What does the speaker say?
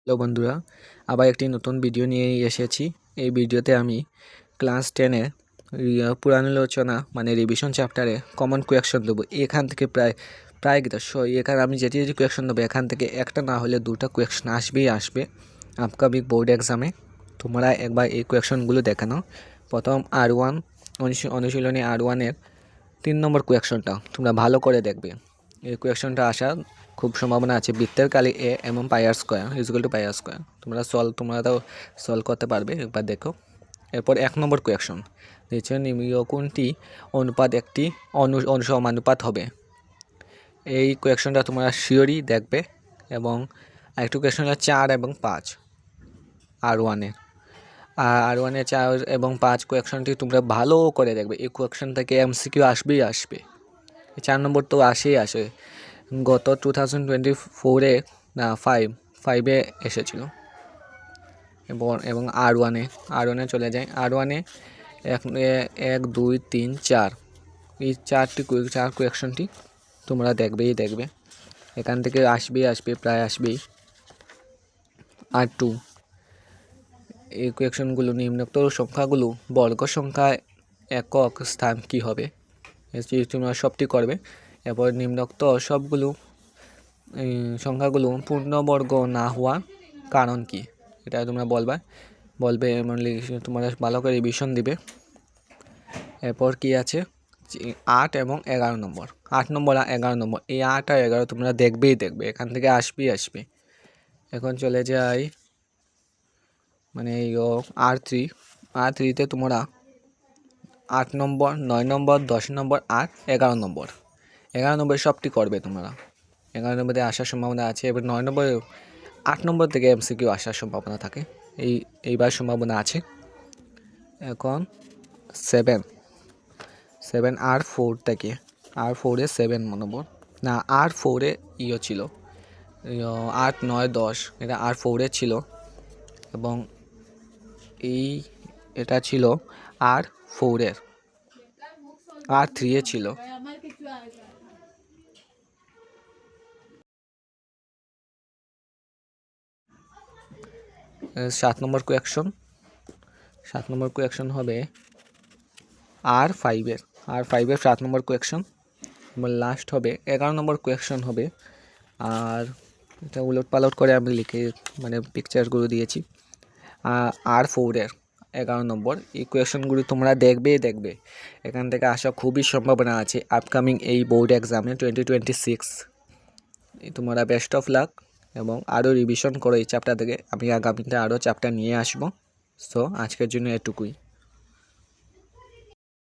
Hello বন্ধুরা, আবার একটি নতুন ভিডিও নিয়ে এসেছি। এই ভিডিওতে আমি ক্লাস 10-এ পুনরালোচনা মানে রিভিশন চ্যাপ্টারে কমন কোয়েকশন দেবো। এখান থেকে প্রায় এখানে আমি যেটি কোয়েকশন দেবো এখান থেকে একটা না হলে দুটো কোয়েকশন আসবে আপকামিং বোর্ড এক্সামে। তোমরা একবার এই কোয়েকশনগুলো দেখে নাও। প্রথম R1 অনুশীলনী R1-এর 3 নম্বর কোয়েকশনটা তোমরা ভালো করে দেখবে। এই কোয়েকশনটা আসার খুব সম্ভাবনা আছে। বৃত্তের কালি এ এবং pi r square equal to pi r square. তোমরা তাও সলভ করতে পারবে, একবার দেখো। এরপর 1 নম্বর কোয়েকশন দিচ্ছে, নিম্ন কোনটি অনুপাত একটি সমানুপাত হবে। এই কোয়েকশনটা তোমরা শিওরই দেখবে। এবং আরেকটু কোয়েকশন হচ্ছে 4 এবং 5 R1-এর। R1-এ 4 এবং 5 কোয়েকশনটি তোমরা ভালো করে দেখবে। এই কোয়েকশন থেকে MCQ আসবে। 4 নম্বর তো আসে গত 2024-এ না 5-এ এসেছিল। এবং R1-এ চলে যায়। R1-এ 1 2 3 4 এই 4 কোয়েকশনটি তোমরা দেখবে। এখান থেকে আসবে প্রায় আসবেই। R2 এই কোয়েকশনগুলো নিম্নোক্ত সংখ্যাগুলো বর্গ সংখ্যায় একক স্থান কি হবে, তোমরা সবটি করবে। এরপর নিম্নোক্ত সবগুলো সংখ্যাগুলো পূর্ণবর্গ না হওয়ার কারণ কি, এটা তোমরা বলবে মানে তোমরা ভালো করে রিভিশন দিবে। এরপর কি আছে 8 এবং 11 নম্বর। 8 নম্বর আর 11 নম্বর, এই 8 আর 11 তোমরা দেখবে। এখান থেকে আসবে। এখন চলে যাই মানে R3-তে তোমরা 8 নম্বর, 9 নম্বর, 10 নম্বর আর 11 নম্বর। 11 নম্বর সবটি করবে তোমরা। 11 নম্বরে আসার সম্ভাবনা আছে। এবার 9 নম্বরে 8 নম্বর থেকে MCQ আসার সম্ভাবনা থাকে, এইবার সম্ভাবনা আছে। এখন 7 R4 থেকে R4-এ 7 নম্বর না R4-এ ছিল 8 9 10, এটা R4-এ ছিল। এবং এটা ছিল R4-এর, R3-এ ছিল। 7 নম্বর কোয়েকশন হবে R5-এর 7 নম্বর কোয়েকশন। এবং লাস্ট হবে 11 নম্বর কোয়েকশন হবে। আর এটা উলটপালট করে আমি লিখে মানে পিকচারগুলো দিয়েছি। R4-এর 11 নম্বর। এই কোয়েকশনগুলো তোমরা দেখবে। এখান থেকে আসা খুবই সম্ভাবনা আছে আপকামিং এই বোর্ড এক্সামে 2026। তোমরা বেস্ট অফ লাক এবং আরও রিভিশন করো এই চ্যাপ্টার থেকে। আমি আগামীতে আরও চ্যাপ্টার নিয়ে আসবো। সো আজকের জন্য এটুকুই।